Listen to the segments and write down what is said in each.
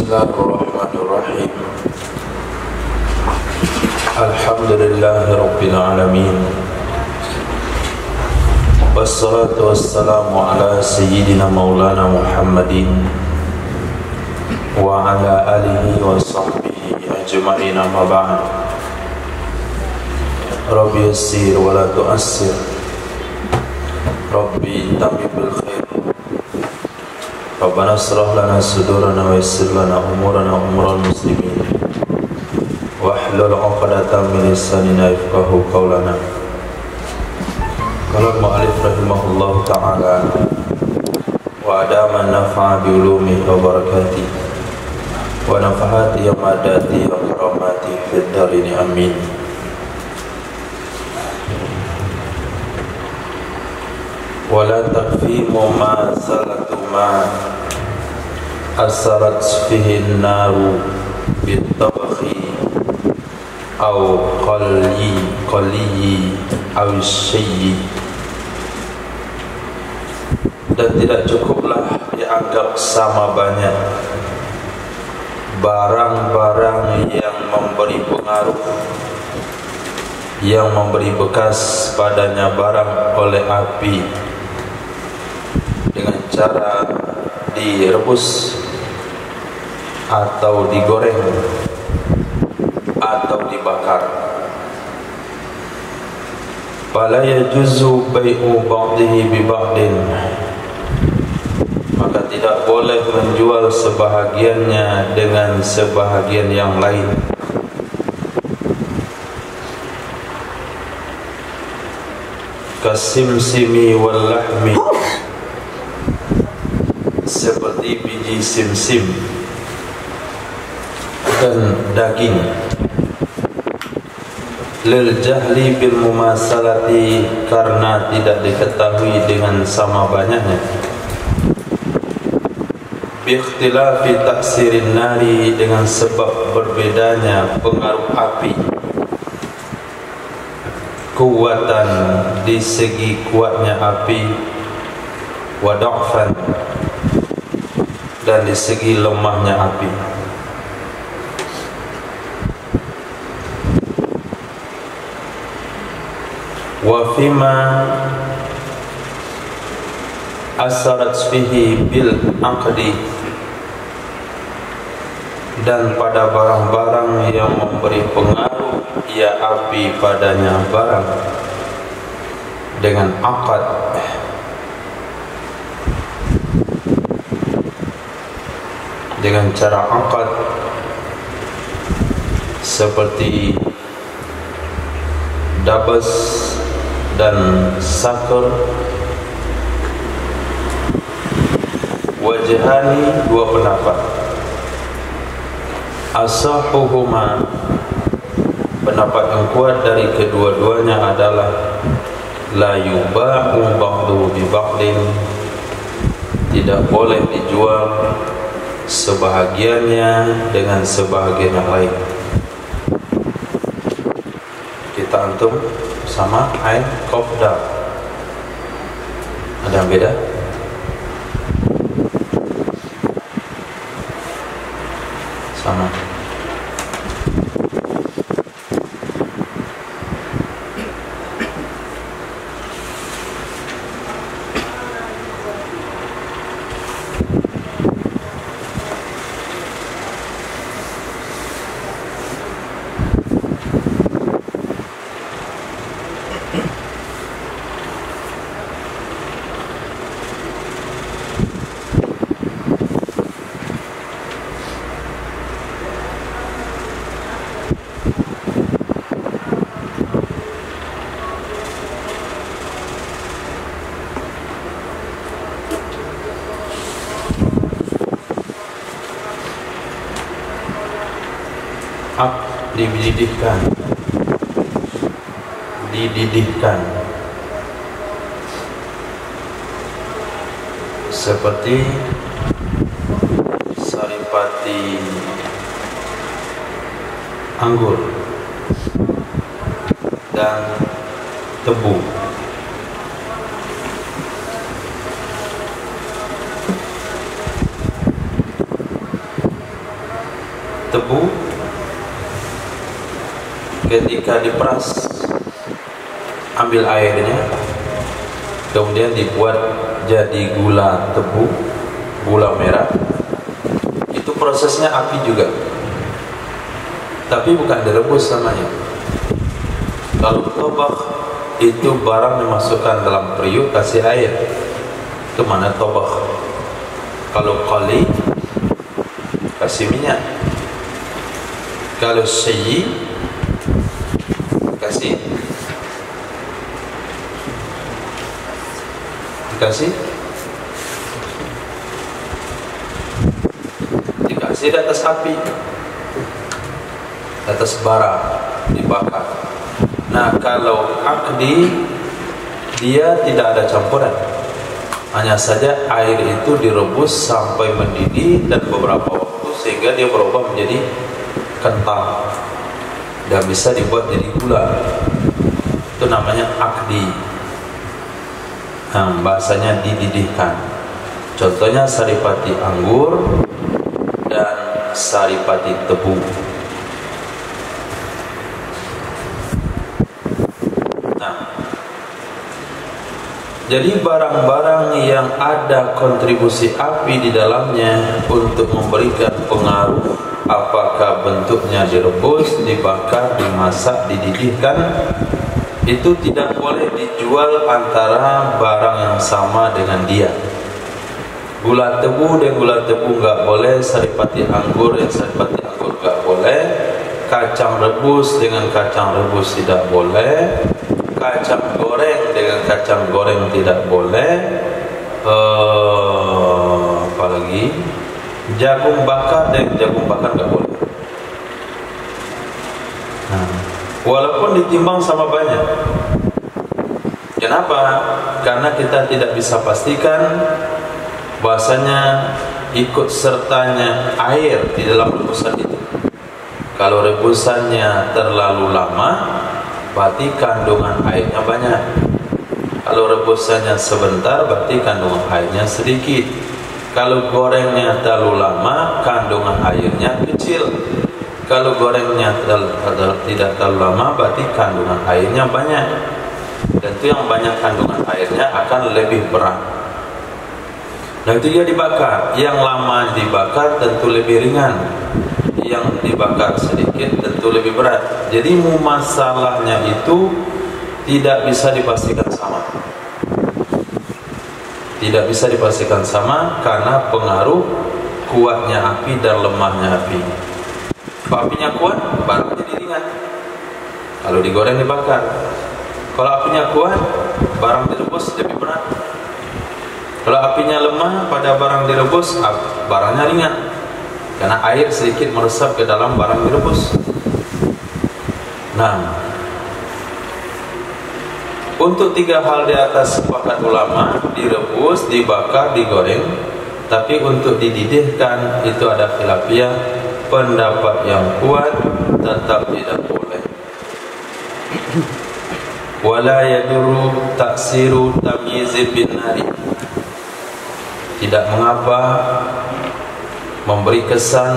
Bismillahirrahmanirrahim. Alhamdulillahi Rabbil Alamin. Wassalatu wassalamu ala Sayyidina Maulana Muhammadin wa ala alihi wa sahbihi ajma'in, amma ba'd. Rabbi yassir wa la tu'assir, Rabbi tamim bil khair. Rabbana asrah lana sudurana wa yassir lana umurana umural muslimin wahlul 'uqdatam min lisanina yafqahu qawlana. Qala al-mu'allif rahimahullahu ta'ala wa adama nafa'a bi ulumihi wa barakatihi wa nafahati yamadati wa karamati fid darini amin. Wala takfi mumasalatu ma asarat fihi naru bitabakhi aw qaliyi aw syayyi. Dan tidak cukuplah dianggap sama banyak barang-barang yang memberi pengaruh, yang memberi bekas padanya barang oleh api dengan cara direbus atau digoreng atau dibakar. Fala yajuzu bai'u ba'dihi bi ba'din, maka tidak boleh menjual sebahagiannya dengan sebahagian yang lain. Kasimsimi wal lahmi, seperti biji simsim dan daging. Lil jahli bil mumasalati, karena tidak diketahui dengan sama banyaknya. Bi ikhtilafi ta'sirin nari, dengan sebab berbedanya pengaruh api. Kuwatan, di segi kuatnya api, wa da'fan, dan di segi lemahnya api. Wa fima asarat fihi bil aqdi, dan pada barang-barang yang memberi pengaruh ya api padanya barang dengan akad, dengan cara akad seperti dabas dan saker. Wajhani, dua pendapat. Asahuhuma, pendapat yang kuat dari kedua-duanya adalah la yuba'u ba'du bi ba'din, tidak boleh dijual sebahagiannya dengan sebahagian yang lain. Kita antum sama ain qafda, ada yang beda? Sama. Dididihkan seperti saripati anggur dan tebu. tebu ketika diperas, ambil airnya, kemudian dibuat jadi gula tebu, gula merah. Itu prosesnya api juga, tapi bukan direbus namanya. Kalau tobak itu barang dimasukkan dalam periuk, kasih air, itu mana tobak. Kalau qali, kasih minyak. Kalau syai, dikasih di atas api, di atas bara, dibakar. Nah, kalau akdi dia tidak ada campuran, hanya saja air itu direbus sampai mendidih dan beberapa waktu sehingga dia berubah menjadi kental dan bisa dibuat jadi gula. Itu namanya akdi. Bahasanya dididihkan. Contohnya saripati anggur dan saripati tebu. Jadi barang-barang yang ada kontribusi api di dalamnya untuk memberikan pengaruh, apakah bentuknya direbus, dibakar, dimasak, dididihkan, itu tidak boleh dijual antara barang yang sama dengan dia. Gula tebu dan gula tebu enggak boleh, saripati anggur dan saripati anggur enggak boleh, kacang rebus dengan kacang rebus tidak boleh, kacang goreng dengan kacang goreng tidak boleh, apalagi jagung bakar dan jagung bakar enggak boleh. Walaupun ditimbang sama banyak. Kenapa? Karena kita tidak bisa pastikan bahasanya ikut sertanya air di dalam rebusan itu. Kalau rebusannya terlalu lama, berarti kandungan airnya banyak. Kalau rebusannya sebentar, berarti kandungan airnya sedikit. Kalau gorengnya terlalu lama, kandungan airnya kecil. Kalau gorengnya tidak terlalu lama, berarti kandungan airnya banyak. Dan itu yang banyak kandungan airnya akan lebih berat. Dan itu dia dibakar. Yang lama dibakar tentu lebih ringan, yang dibakar sedikit tentu lebih berat. Jadi masalahnya itu tidak bisa dipastikan sama. Tidak bisa dipastikan sama karena pengaruh kuatnya api dan lemahnya api. Kalau apinya kuat, barang jadi ringan. Kalau digoreng, dibakar. Kalau apinya kuat, barang direbus lebih berat. Kalau apinya lemah pada barang direbus, barangnya ringan. Karena air sedikit meresap ke dalam barang direbus. Nah, untuk tiga hal di atas sepakat ulama, direbus, dibakar, digoreng. Tapi untuk dididihkan itu ada khilafiyah. Pendapat yang kuat tetap tidak boleh. Wala yadurru taksiru tamyizil bin nari. Tidak mengapa memberi kesan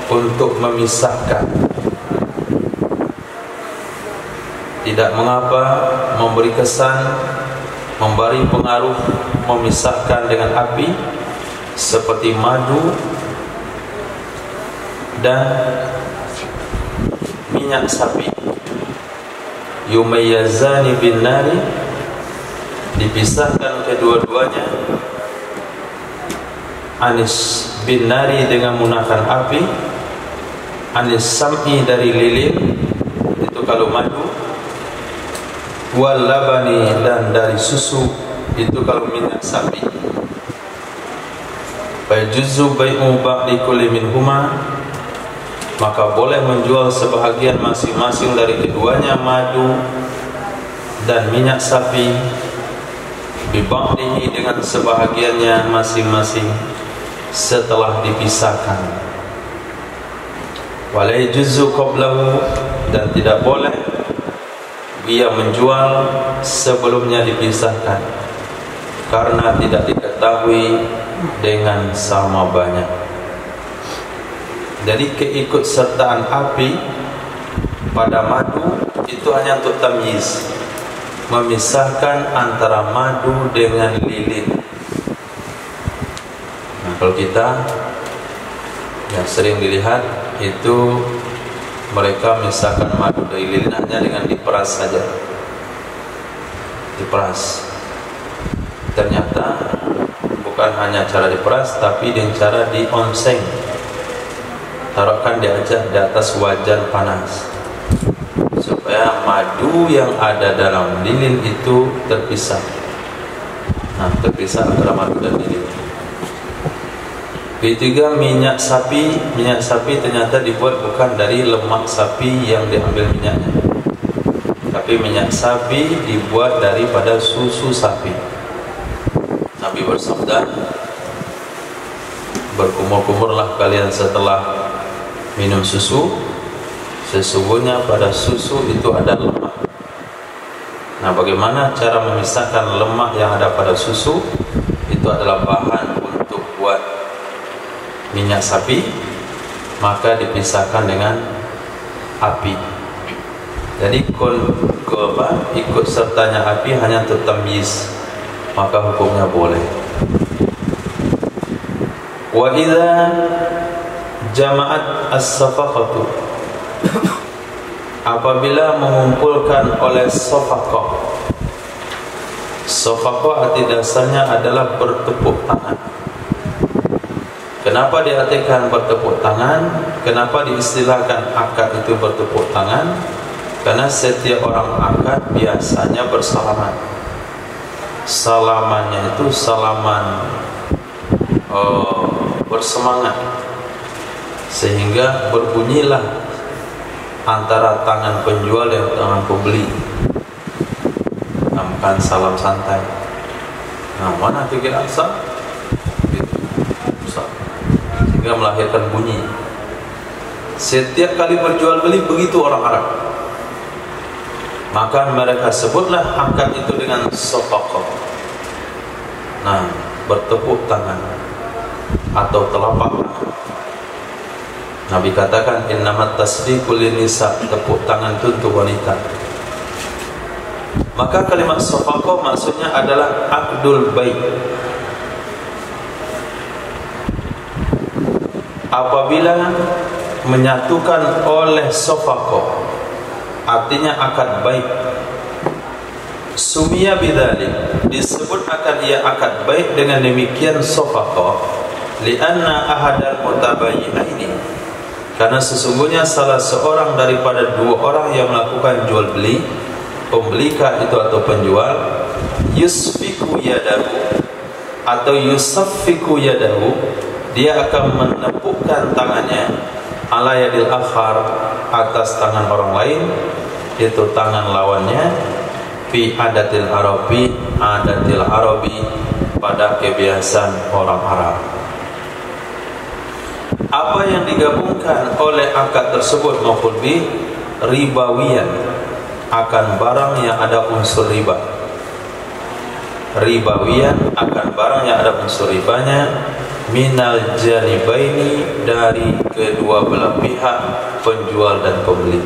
untuk memisahkan. Tidak mengapa memberi kesan, memberi pengaruh memisahkan dengan api seperti madu dan minyak sapi. Yumayyazani bin nari, dipisahkan kedua-duanya. Anis bin nari dengan menggunakan api, anis sam'i dari lilin, itu kalau madu, wal labani dan dari susu, itu kalau minyak sapi. Fayajuzu bai'u ba'di kulli minhuma, maka boleh menjual sebahagian masing-masing dari keduanya, madu dan minyak sapi, biba'dihi dengan sebahagiannya masing-masing setelah dipisahkan. Wala yajuzu qablahu, dan tidak boleh dia menjual sebelumnya dipisahkan karena tidak diketahui dengan sama banyak. Jadi keikutsertaan api pada madu itu hanya untuk tamyiz, memisahkan antara madu dengan lilin. Nah, kalau kita yang sering dilihat itu mereka memisahkan madu dari lilin hanya dengan diperas saja, diperas. Ternyata bukan hanya cara diperas, tapi dengan cara dionseng, taruhkan di atas wajan panas supaya madu yang ada dalam lilin itu terpisah. Nah, terpisah antara madu dan lilin. Ketiga, minyak sapi. Minyak sapi ternyata dibuat bukan dari lemak sapi yang diambil minyaknya, tapi minyak sapi dibuat daripada susu sapi. Nabi bersabda, berkumur-kumurlah kalian setelah minum susu, sesungguhnya pada susu itu ada lemak. Nah, bagaimana cara memisahkan lemak yang ada pada susu? Itu adalah bahan untuk buat minyak sapi, maka dipisahkan dengan api. Jadi ikut sertanya api hanya untuk tamyiz, maka hukumnya boleh. Wa idza jama'at as-safaqatu, apabila mengumpulkan oleh safaqah. Safaqah arti dasarnya adalah bertepuk tangan. Kenapa diartikan bertepuk tangan? Kenapa diistilahkan akad itu bertepuk tangan? Karena setiap orang akad biasanya bersalaman. Salamannya itu salaman bersemangat, sehingga berbunyilah antara tangan penjual dan tangan pembeli. Bukan salam santai. Nah, mana pikiran sah? Sehingga melahirkan bunyi. Setiap kali berjual beli begitu orang Arab. Maka mereka sebutlah akad itu dengan safaqah. Nah, bertepuk tangan atau telapak tangan. Nabi katakan innamat tasdiqu linisa, tepuk tangan itu untuk wanita. Maka kalimat safaqah maksudnya adalah aqdul bait. Apabila menyatukan oleh safaqah, artinya akad baik. Sumiya bidzalik, disebut akan ia akad baik dengan demikian safaqah, lianna ahadal mutabayyi'aini, karena sesungguhnya salah seorang daripada dua orang yang melakukan jual beli, pembeli itu atau penjual, yusfiku yadahu atau yusaffiku yadahu, dia akan menepukkan tangannya ala yadil akhar, atas tangan orang lain, yaitu tangan lawannya, fi adatil arabi, adatil arabi, pada kebiasaan orang Arab. Apa yang digabungkan oleh akad tersebut maupun bi ribawiyan, akan barang yang ada unsur riba. Ribawiyan akan barang yang ada unsur ribanya, minal janibaini, dari kedua belah pihak penjual dan pembeli.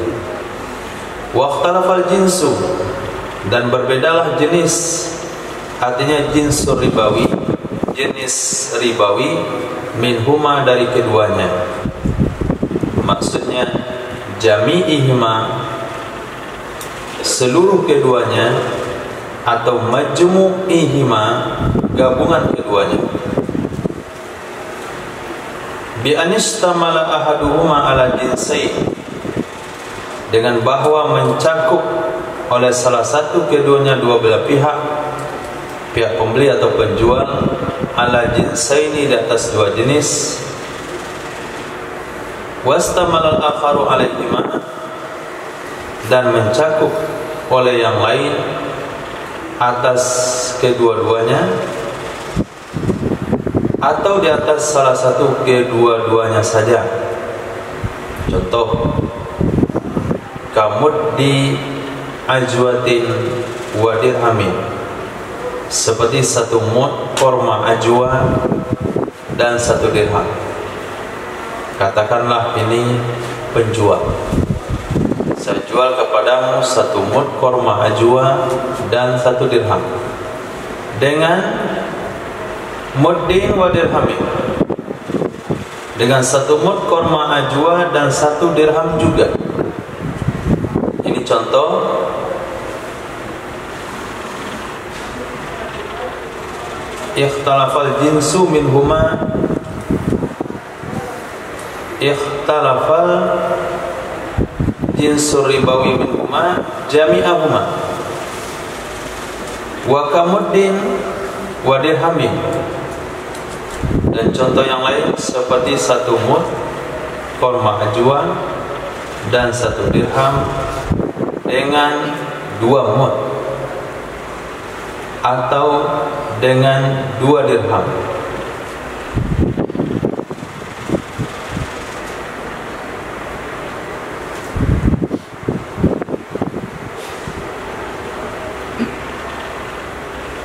Waqtalafal jinsu, dan berbedalah jenis, artinya jinsur ribawi, jenis ribawi, minhuma, dari keduanya. Maksudnya jami'ihima, seluruh keduanya, atau majmu'ihima, gabungan keduanya. Bi anistamala ahaduhuma ala jinsain, dengan bahwa mencakup oleh salah satu keduanya dua belah pihak, pihak pembeli atau penjual, ala jinsaini, di atas dua jenis, wastamalal akharu alaihima, dan mencakup oleh yang lain atas kedua-duanya, atau di atas salah satu kedua-duanya saja. Contoh, kamud di ajwatin wa dirhamin, seperti satu mud korma ajwa dan satu dirham. Katakanlah ini penjual, saya jual kepadamu 1 mud korma ajwa dan 1 dirham dengan muddin wa dirhamin, dengan 1 mud korma ajwa dan 1 dirham juga. Ini contoh. Ikhtalafal jinsu minhuma, ikhtalafal jinsur ribawi minhuma jami'ahuma wa kamuddin wa dirhamin. Dan contoh yang lain seperti 1 mud korma ajwa dan 1 dirham dengan 2 mud atau dengan 2 dirham.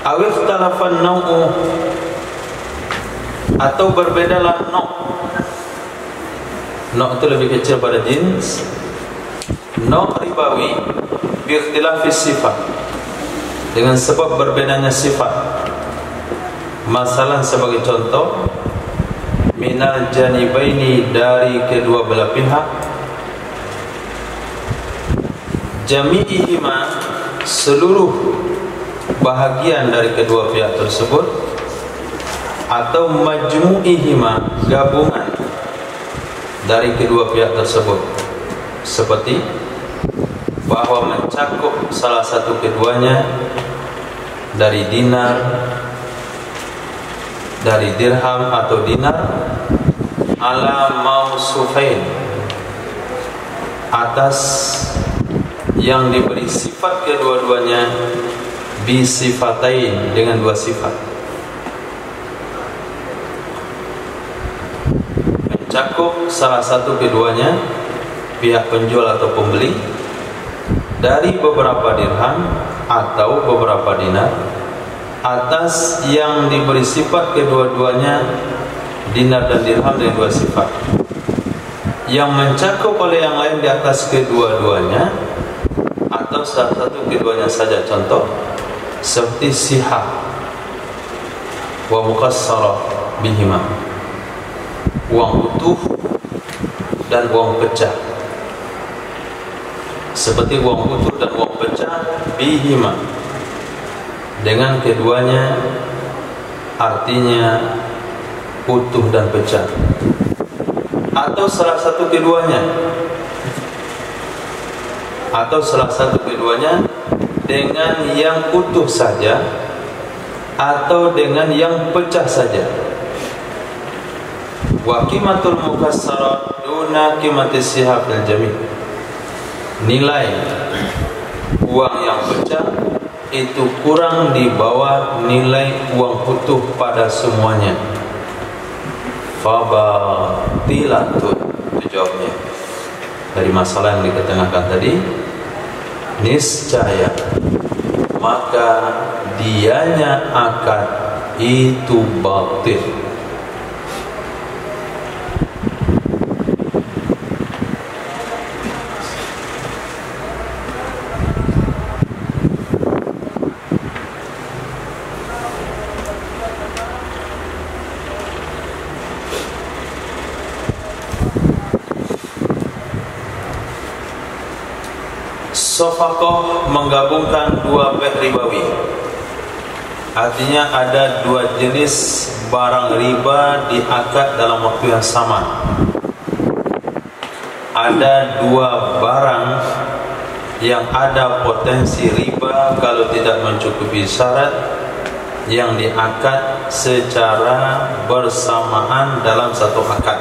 Awif talafan nau'u, atau berbedalah no'. No' itu lebih kecil pada jins. No' ribawi biikhtilafis sifat, dengan sebab berbedanya sifat. Masalah sebagai contoh, minal janibaini, dari kedua belah pihak, jami'ihima, seluruh bahagian dari kedua pihak tersebut, atau majmu'ihima, gabungan dari kedua pihak tersebut, seperti bahwa mencakup salah satu keduanya dari dinar, dari dirham atau dinar, ala mausufain, atas yang diberi sifat kedua-duanya, bisifatain, dengan 2 sifat. Mencakup salah satu keduanya, pihak penjual atau pembeli, dari beberapa dirham atau beberapa dinar, atas yang diberi sifat kedua-duanya, dinar dan dirham, dengan 2 sifat. Yang mencakup oleh yang lain di atas kedua-duanya atau salah satu keduanya saja. Contoh seperti sihah wa muqassarah bihima, uang utuh dan uang pecah. Seperti uang utuh dan uang pecah bihima, dengan keduanya, artinya utuh dan pecah, atau salah satu keduanya, atau salah satu keduanya dengan yang utuh saja atau dengan yang pecah saja. Wa qimatul mukassarah duna qimatis sihah fil jami', nilai uang yang pecah itu kurang di bawah nilai uang utuh pada semuanya. Fabatilatun, itu jawabnya dari masalah yang diketengahkan tadi. Niscaya, maka dianya akad itu batil. Sofakoh menggabungkan 2 beh ribawi, artinya ada 2 jenis barang riba diakad dalam waktu yang sama. Ada 2 barang yang ada potensi riba kalau tidak mencukupi syarat, yang diakad secara bersamaan dalam satu akad.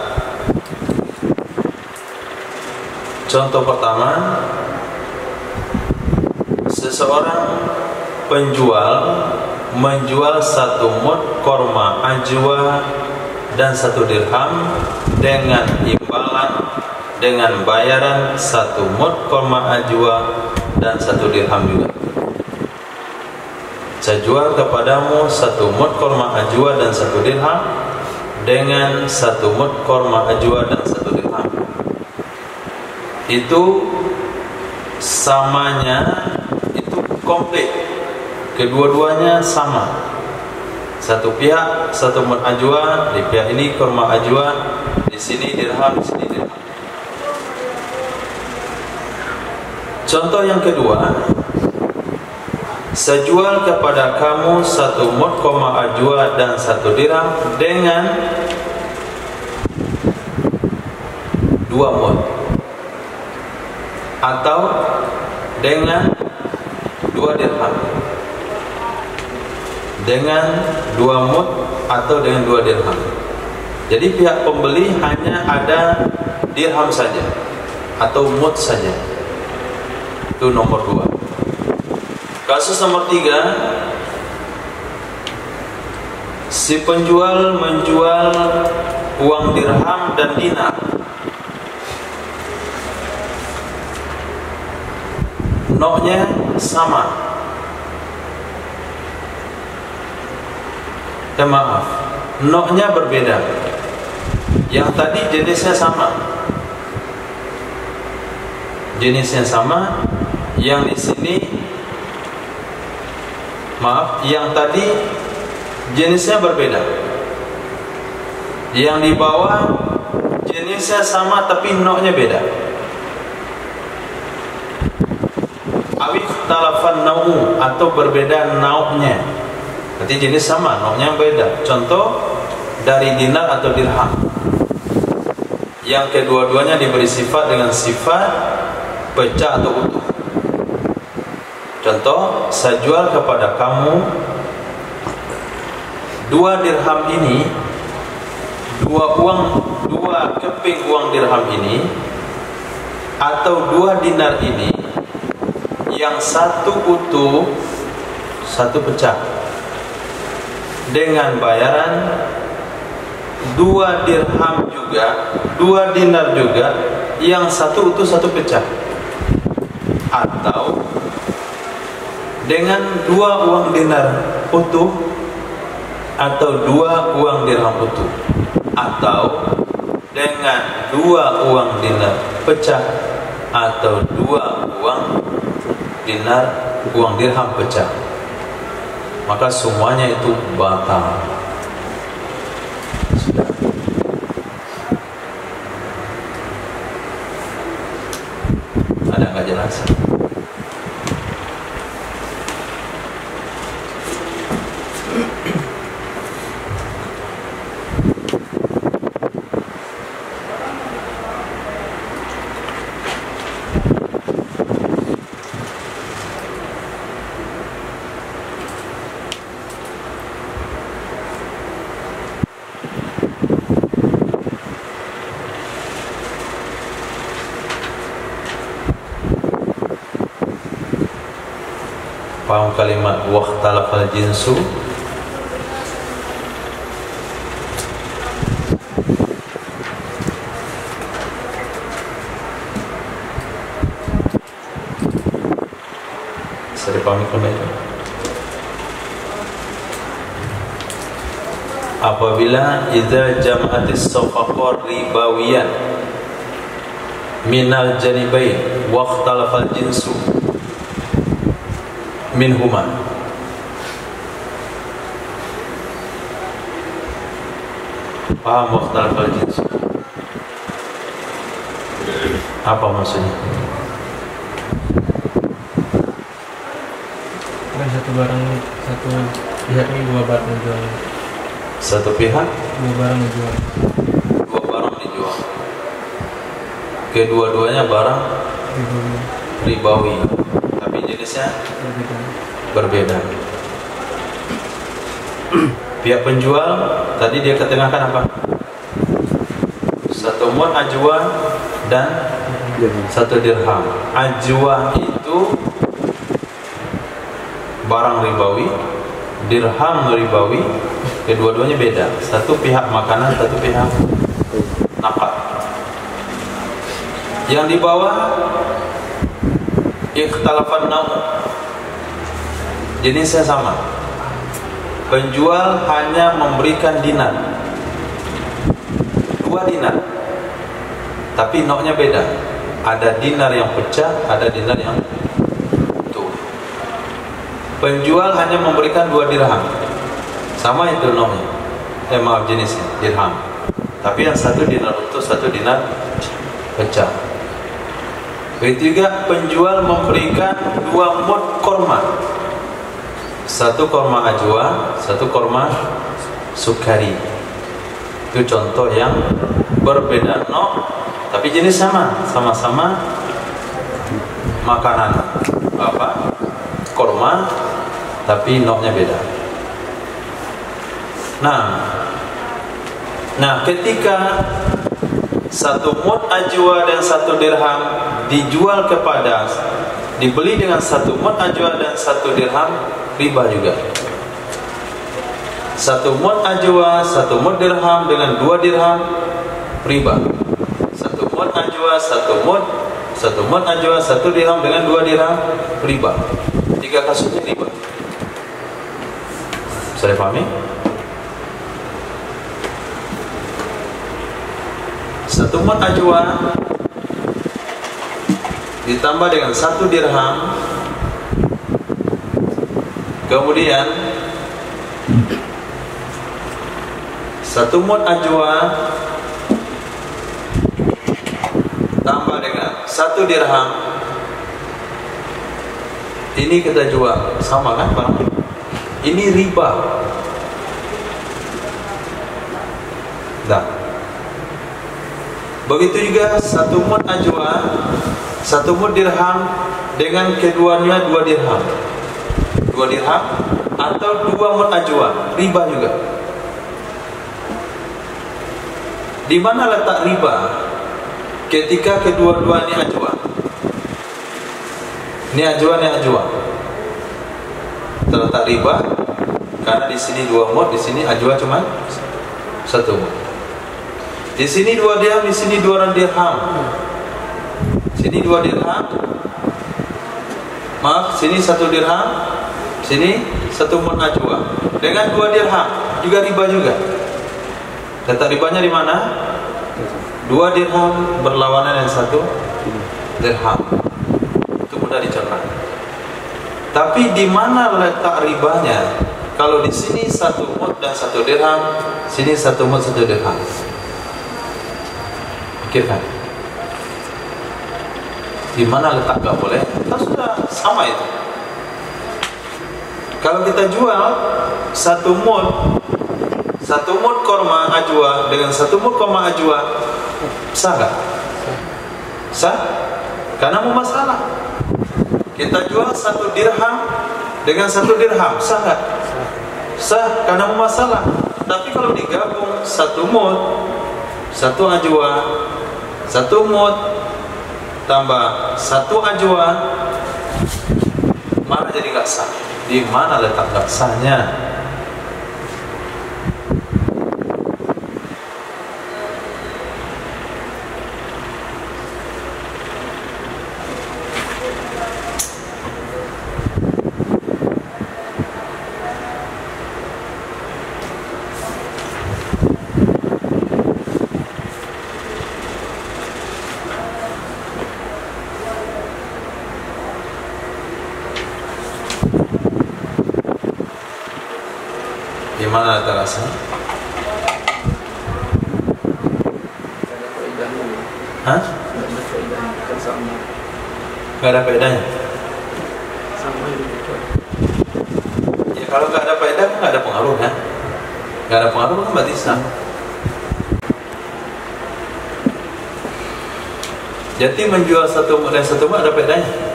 Contoh pertama, seseorang penjual menjual 1 mud korma ajwa dan 1 dirham dengan imbalan, dengan bayaran 1 mud korma ajwa dan 1 dirham juga. Saya jual kepadamu 1 mud korma ajwa dan 1 dirham dengan 1 mud korma ajwa dan 1 dirham. Itu samanya itu komplit, kedua-duanya sama. Satu pihak 1 mud ajwa, di pihak ini korma ajwa, di sini dirham, di sini dirham. Contoh yang kedua, sejual kepada kamu 1 mud koma ajwa dan 1 dirham dengan 2 mud, atau dengan 2 dirham, dengan 2 mud atau dengan 2 dirham. Jadi pihak pembeli hanya ada dirham saja atau mud saja. Itu nomor 2. Kasus nomor 3, si penjual menjual uang dirham dan dinar. Noknya sama. Maaf, noknya berbeda. Yang tadi jenisnya sama. Jenisnya sama. Yang di sini, maaf, yang tadi jenisnya berbeda. Yang di bawah jenisnya sama tapi noknya beda. Awik talafan nau, atau berbeda nauknya. Berarti jenis sama, noknya beda. Contoh dari dinar atau dirham, yang kedua-duanya diberi sifat dengan sifat pecah atau utuh. Contoh, saya jual kepada kamu 2 dirham ini, 2 keping uang dirham ini, atau 2 dinar ini, yang 1 utuh, 1 pecah, dengan bayaran 2 dirham juga, 2 dinar juga, yang 1 utuh 1 pecah, atau dengan 2 uang dinar utuh, atau 2 uang dirham utuh, atau dengan 2 uang dinar pecah, atau 2 uang dinar uang dirham pecah. Maka semuanya itu batal. Sudah. Ada nggak jelas? Paham kalimat waqtalafal jinsu? Bisa dipahami kembali? Apabila idza jam'atis safaqar ribawiyan minal janibain waqtalafal jinsu minhuma, paham waqtalafal jinsu? Apa maksudnya? Kan satu barang, satu pihak ini 2 barang dijual. Satu pihak 2 barang dijual. 2 barang dijual. Kedua-duanya barang ribawi, tapi jenisnya berbeda. Pihak penjual tadi dia ketengahkan apa? 1 mud ajwa dan 1 dirham. Ajwa itu barang ribawi, dirham ribawi, kedua-duanya beda. Satu pihak makanan, satu pihak nafkah. Yang di bawah ikhtalafan naum, jenisnya sama. Penjual hanya memberikan dinar, 2 dinar, tapi noknya beda. Ada dinar yang pecah, ada dinar yang utuh. Penjual hanya memberikan 2 dirham, sama itu noknya, maaf jenisnya, dirham. Tapi yang satu dinar utuh, satu dinar pecah. Begitu juga penjual memberikan 2 mud korma, 1 korma ajwa, 1 korma sukari. Itu contoh yang berbeda nok, tapi jenis sama-sama makanan apa? Korma, tapi noknya beda. Nah, ketika 1 mud ajwa dan 1 dirham dijual dibeli dengan 1 mud ajwa dan 1 dirham, riba juga. 1 mud ajwa, 1 mud dirham dengan 2 dirham, riba. 1 mud ajwa, 1 mud ajwa, 1 dirham dengan 2 dirham, riba. 3 kasusnya riba. Bisa dipahami? 1 mud ajwa ditambah dengan 1 dirham, kemudian 1 mud ajwa tambah dengan 1 dirham. Ini kita jual, sama kan barangnya? Ini riba. Nah, begitu juga 1 mud ajwa, 1 mud dirham dengan keduanya 2 dirham. 2 dirham atau 2 mud ajwa, riba juga. Di mana letak riba ketika kedua-dua ini ajwa? Ini ajwa. Terletak riba karena di sini 2 mud, di sini ajwa cuma 1 mud. Di sini 2 dirham, di sini 2 dirham. Sini 2 dirham. Maaf, sini 1 dirham, sini 1 mud ajwa. Dengan 2 dirham juga riba juga. Letak ribanya di mana? 2 dirham berlawanan dengan 1 dirham. Itu mudah dicerna. Tapi di mana letak ribanya? Kalau di sini 1 mud dan 1 dirham, sini 1 mud 1 dirham. Pikirkan. Di mana letak gak boleh? Kita sudah sama itu. Kalau kita jual 1 mud korma ajwa dengan 1 mud korma ajwa, sah gak? Sah? Karena mau masalah. Kita jual 1 dirham dengan 1 dirham, sah gak? Sah, karena mau masalah. Tapi kalau digabung 1 mud, 1 ajwa, 1 mud tambah 1 ajwa, mana jadi gak sah? Di mana letak gak sahnya? Gimana terasa? Hah? Gak ada faedahnya? Ya kalau gak ada faedah kan gak ada pengaruh kan? Gak ada pengaruh kan berarti sah. Jadi menjual 1 mud dan 1 mud ada faedahnya?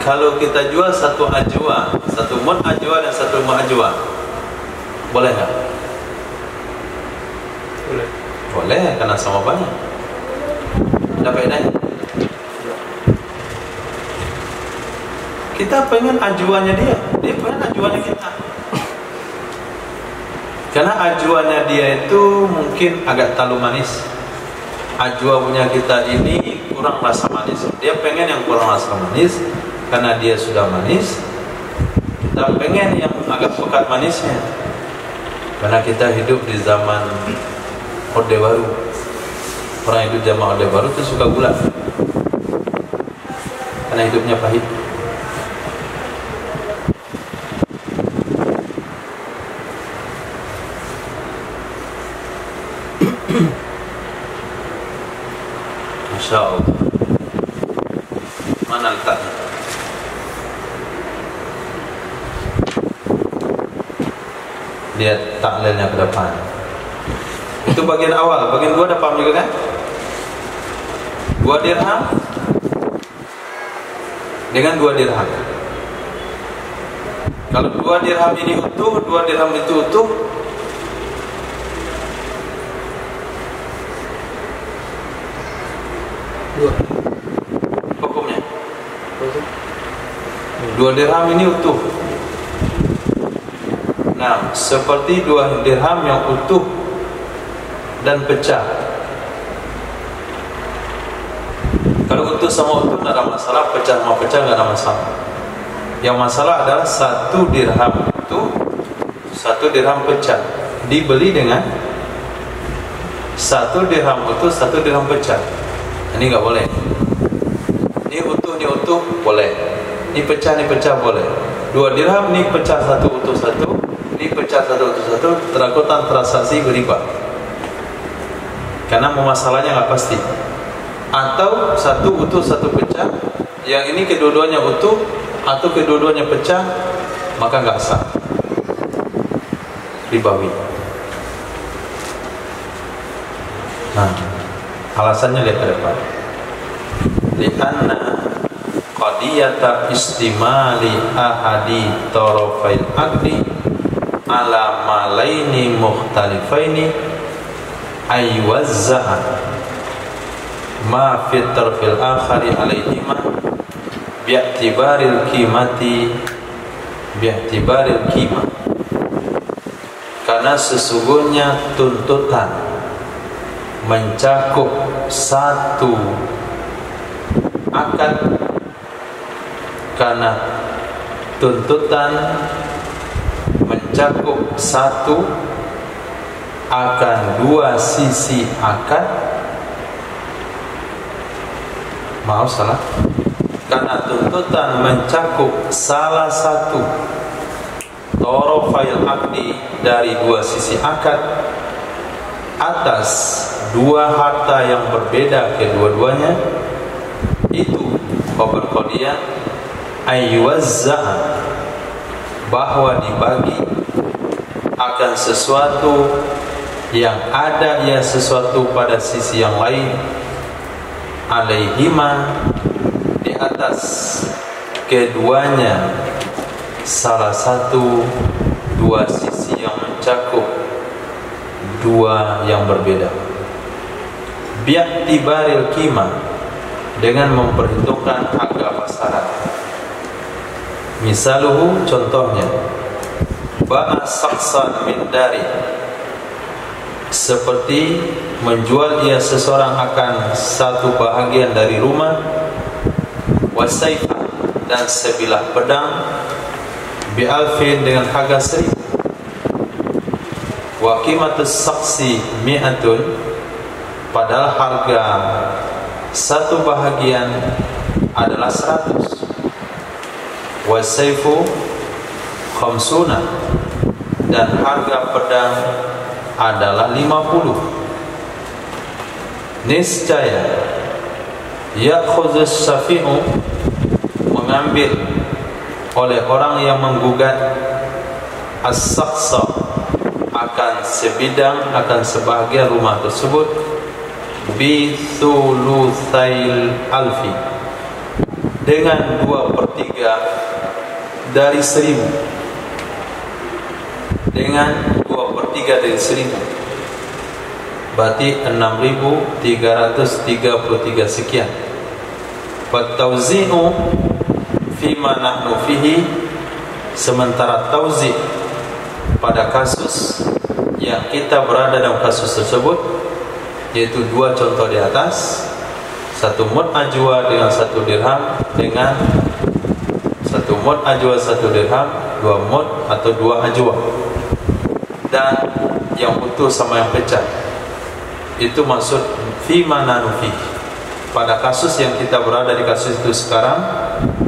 Kalau kita jual 1 ajwa, 1 mud ajwa dan 1 mud ajwa, boleh nggak? Boleh. Boleh, karena sama banyak. Ada faedahnya. Kita pengen ajwanya dia pengen ajwanya kita. Karena ajwanya dia itu mungkin agak terlalu manis. Ajwa punya kita ini kurang rasa manis. Dia pengen yang kurang rasa manis. Karena dia sudah manis, kita kita pengen yang agak pekat manisnya, karena kita hidup di zaman Orde Baru. Orang hidup zaman Orde Baru itu suka gula, karena hidupnya pahit. Masya Allah. Mana letaknya? Lihat taklilnya ke depan. Itu bagian awal. Bagian 2 ada paham juga kan? 2 dirham dengan 2 dirham. Kalau 2 dirham ini utuh, 2 dirham itu utuh, hukumnya 2 dirham ini utuh. Nah, seperti 2 dirham yang utuh dan pecah. Kalau utuh sama utuh tidak ada masalah, pecah sama pecah tidak ada masalah. Yang masalah adalah 1 dirham utuh, 1 dirham pecah. Dibeli dengan 1 dirham utuh, 1 dirham pecah. Ini nggak boleh. Ini utuh boleh. Ini pecah boleh. 2 dirham ini pecah 1 utuh 1, ini pecah 1 utuh 1, terlakukan transaksi riba. Karena masalahnya nggak pasti. Atau 1 utuh 1 pecah, yang ini kedua-duanya utuh atau kedua-duanya pecah, maka nggak sah, ribawi. Nah, alasannya lihat ke depan. Lianna qadiyata istimali ahadi tarafail aqdi ala malaini mukhtalifaini aywazza'a ma fi tarfil akhari alaihima bi'tibaril qimati bi'tibaril qimah. Karena sesungguhnya tuntutan mencakup 1 akad, karena tuntutan mencakup 1 akan 2 sisi akad. Maaf, salah. Karena tuntutan mencakup salah satu tarafail aqdi dari 2 sisi akad atas 2 harta yang berbeda kedua-duanya, itu khabar qadiyah aywazza'a, bahwa dibagi akan sesuatu yang ada ya sesuatu pada sisi yang lain, alaihima, di atas keduanya salah satu 2 sisi yang mencakup 2 yang berbeda. Bi'tibaril qimah, dengan memperhitungkan harga pasaran. Misaluhu, contohnya, ba'a saksan min dari, seperti menjual ia seseorang akan 1 bahagian dari rumah, wasaifa, dan sebilah pedang, bi'alfin, dengan harga 1000, wa qimatus saksi mi'atun, padahal harga 1 bahagian adalah 100, wasaifu khamsuna, dan harga pedang adalah 50. Niscaya ya'khudzus syafi'u, mengambil oleh orang yang menggugat as-saksa, akan sebidang, akan sebahagian rumah tersebut, bi thulutsail alfi, dengan 2/3 dari 1000, dengan 2/3 dari 1000, berarti 6.333 sekian. Wa tauzi'u fima nahnu fihi, sementara tauzi' pada kasus yang kita berada dalam kasus tersebut, yaitu 2 contoh di atas, 1 mud ajwa dengan 1 dirham, dengan 1 mud ajwa 1 dirham, 2 mud atau 2 ajwa. Dan yang utuh sama yang pecah itu maksud fi mana nufi. Pada kasus yang kita berada di kasus itu sekarang,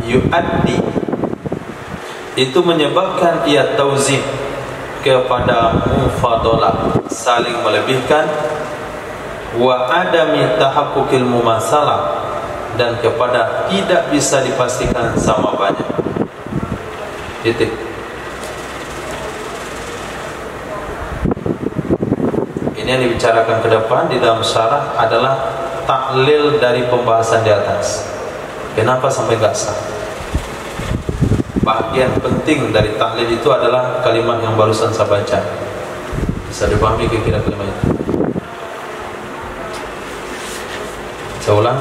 yu'addi itu menyebabkan ia tauzim kepada mufadalah, saling melebihkan, wa adami tahaqqukil mumasalah, dan kepada tidak bisa dipastikan sama banyak. Titik. Ini yang dibicarakan ke depan di dalam syarah adalah taklil dari pembahasan di atas. Kenapa sampai gak sah? Bagian penting dari taklil itu adalah kalimat yang barusan saya baca. Bisa dipahami kira-kira kalimat itu? Saya ulang.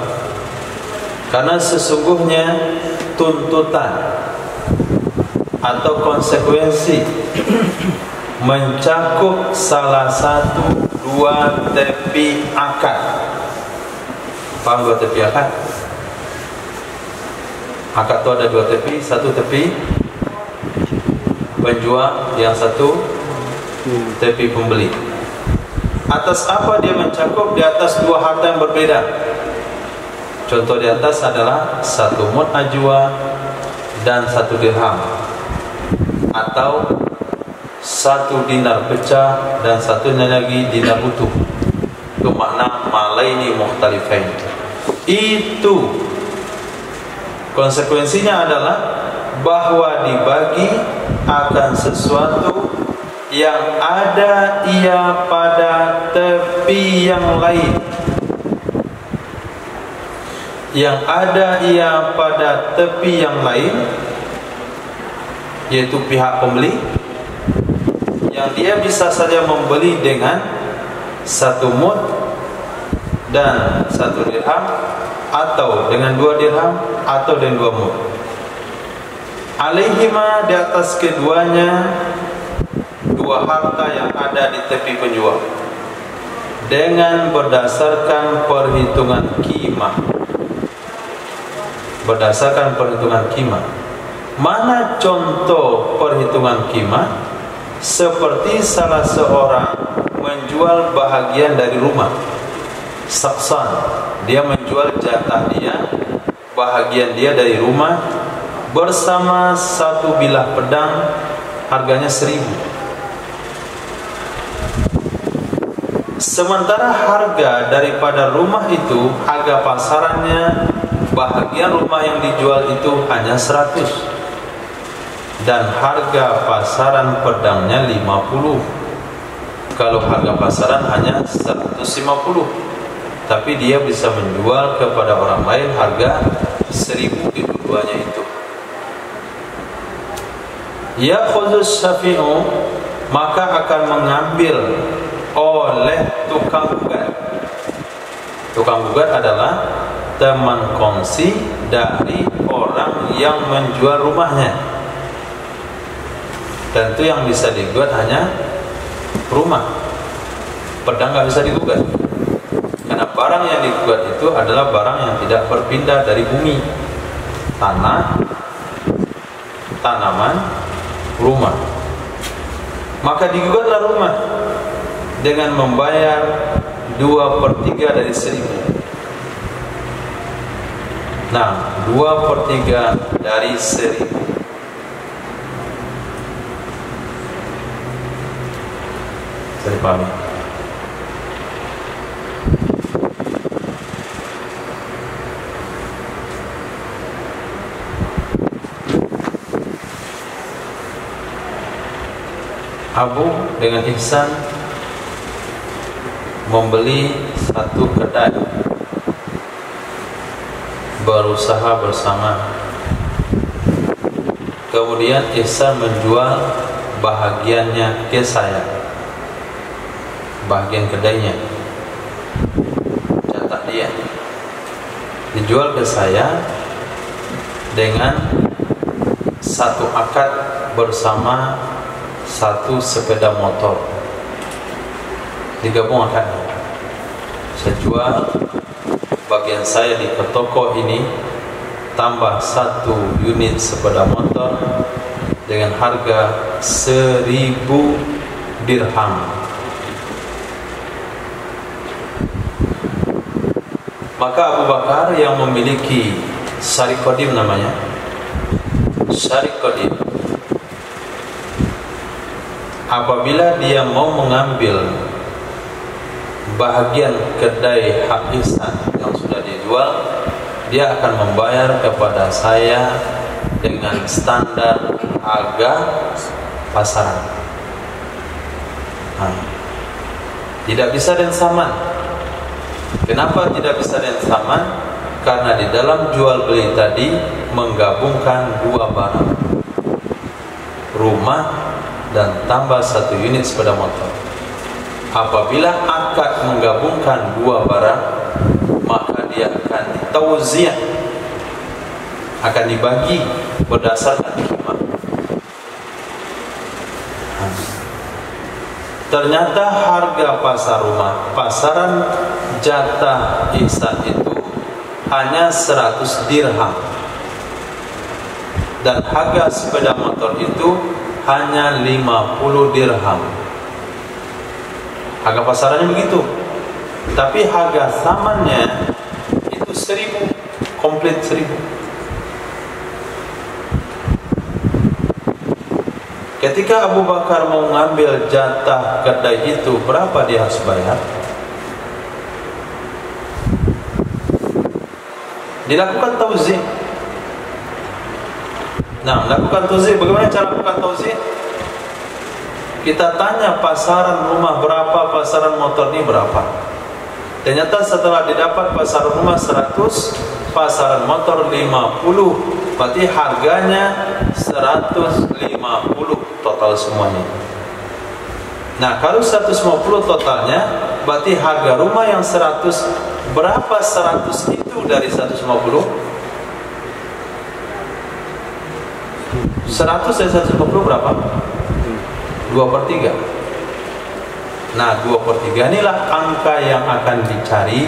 Karena sesungguhnya tuntutan atau konsekuensi mencakup salah satu 2 tepi akad. Paham 2 tepi akad? Akad itu ada 2 tepi. Satu tepi penjual, yang satu tepi pembeli. Atas apa dia mencakup? Di atas 2 harta yang berbeda. Contoh di atas adalah 1 mud ajwa dan 1 dirham, atau 1 dinar pecah dan 1 lagi dinar utuh. Itu makna malaini mukhtalifain. Itu konsekuensinya adalah bahwa dibagi akan sesuatu yang ada ia pada tepi yang lain, yang ada ia pada tepi yang lain, yaitu pihak pembeli, yang dia bisa saja membeli dengan 1 mud dan 1 dirham, atau dengan 2 dirham, atau dengan 2 mud. Alaihima, di atas keduanya, 2 harta yang ada di tepi penjual, dengan berdasarkan perhitungan qimah. Berdasarkan perhitungan qimah. Mana contoh perhitungan qimah? Seperti salah seorang menjual bahagian dari rumah, saksan, dia menjual jatah dia, bahagian dia dari rumah, bersama 1 bilah pedang, harganya 1.000. Sementara harga daripada rumah itu, harga pasarannya, bahagian rumah yang dijual itu hanya 100, dan harga pasaran pedangnya 50. Kalau harga pasaran hanya 150, tapi dia bisa menjual kepada orang lain harga 1.000 keduanya itu. Ya khusus syafi'u, maka akan mengambil oleh tukang gugat. Tukang gugat adalah teman kongsi dari orang yang menjual rumahnya. Tentu yang bisa digugat hanya rumah. Pedang nggak bisa digugat, karena barang yang digugat itu adalah barang yang tidak berpindah dari bumi, tanah, tanaman, rumah. Maka digugatlah rumah dengan membayar 2/3 dari 1.000. Nah, 2/3 dari 1.000. Saya pahami. Abu dengan Ihsan membeli 1 kedai, berusaha bersama. Kemudian Ihsan menjual bahagiannya ke saya, bahagian kedainya, jatah dia dijual ke saya dengan 1 akad bersama 1 sepeda motor. Digabung akadnya. Saya jual bagian saya di toko ini, tambah 1 unit sepeda motor dengan harga 1000 dirham. Maka Abu Bakar yang memiliki Syariq Qadim namanya, Syariq Qadim, apabila dia mau mengambil bahagian kedai hak ihsan yang sudah dijual, dia akan membayar kepada saya dengan standar harga pasaran. Tidak bisa dan saman. Kenapa tidak bisa dan saman? Karena di dalam jual beli tadi menggabungkan dua barang, rumah dan tambah 1 unit sepeda motor. Apabila akad menggabungkan dua barang, maka dia akan ditauziah, akan dibagi berdasarkan hikmah. Ternyata harga pasar rumah, pasaran jatah ihsan itu hanya 100 dirham, dan harga sepeda motor itu hanya 50 dirham. Harga pasarannya begitu, tapi harga samannya itu 1000, komplit 1000. Ketika Abu Bakar mau ngambil jatah kedai itu, berapa dia harus bayar? Dilakukan tauzih. Nah, lakukan tauzih. Bagaimana cara lakukan tauzih? Kita tanya pasaran rumah berapa, pasaran motor ini berapa. Ternyata setelah didapat pasaran rumah 100, pasaran motor 50, berarti harganya 150 total semuanya. Nah, kalau 150 totalnya, berarti harga rumah yang 100, berapa 100 itu dari 150? 100 dari 150 berapa? 2/3. Nah, 2/3 inilah angka yang akan dicari,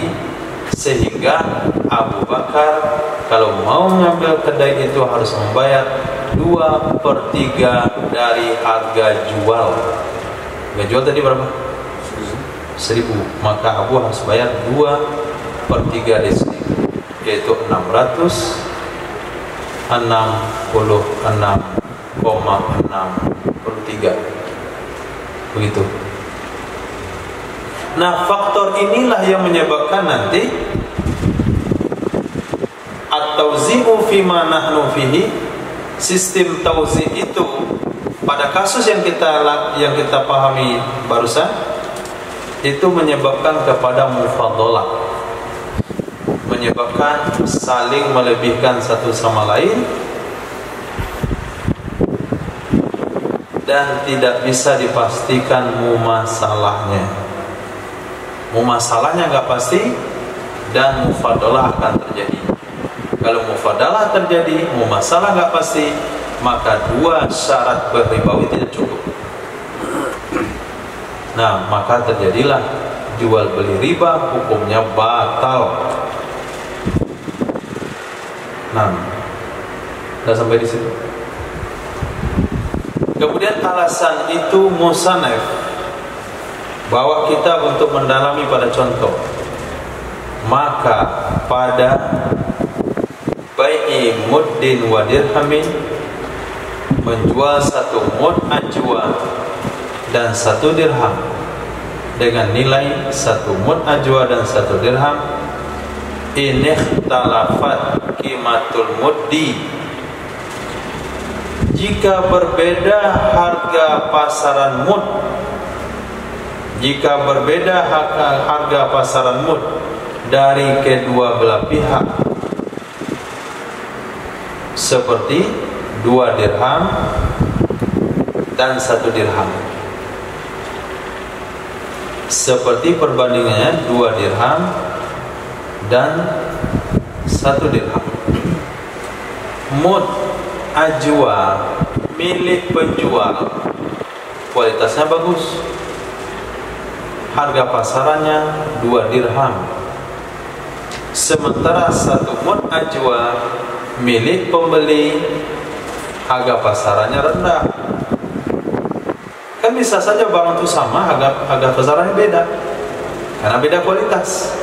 sehingga Abu Bakar kalau mau mengambil kedai itu harus membayar 2/3 dari harga jual. Harga jual tadi berapa? 1000. Maka Abu harus bayar 2/3 dari 1000, yaitu 666,63. Begitu. Nah, faktor inilah yang menyebabkan nanti at-tauzi'u fima nahnu fihi, sistem tauzi' itu pada kasus yang kita pahami barusan itu menyebabkan kepada mufadhalah, menyebabkan saling melebihkan satu sama lain, dan tidak bisa dipastikan mumasalahnya. Mumasalahnya nggak pasti, dan mufadalah akan terjadi. Kalau mufadalah terjadi, mumasalah nggak pasti, maka dua syarat beribawi tidak cukup. Nah, maka terjadilah jual beli riba, hukumnya batal. Nah, sudah sampai di situ. Kemudian alasan itu musanaf bawa kita untuk mendalami pada contoh. Maka pada bai'i muddin wa dirhamin, menjual 1 mud ajwa dan 1 dirham dengan nilai 1 mud ajwa dan 1 dirham, ikhtalafat qimatul muddi, jika berbeda harga pasaran mud, jika berbeda harga pasaran mud dari kedua belah pihak, seperti 2 dirham dan 1 dirham, seperti perbandingannya 2 dirham dan 1 dirham. Mud ajwa milik penjual, kualitasnya bagus, harga pasarannya 2 dirham. Sementara 1 mud ajwa milik pembeli, harga pasarannya rendah. Kan bisa saja barang itu sama, harga pasarannya beda, karena beda kualitas.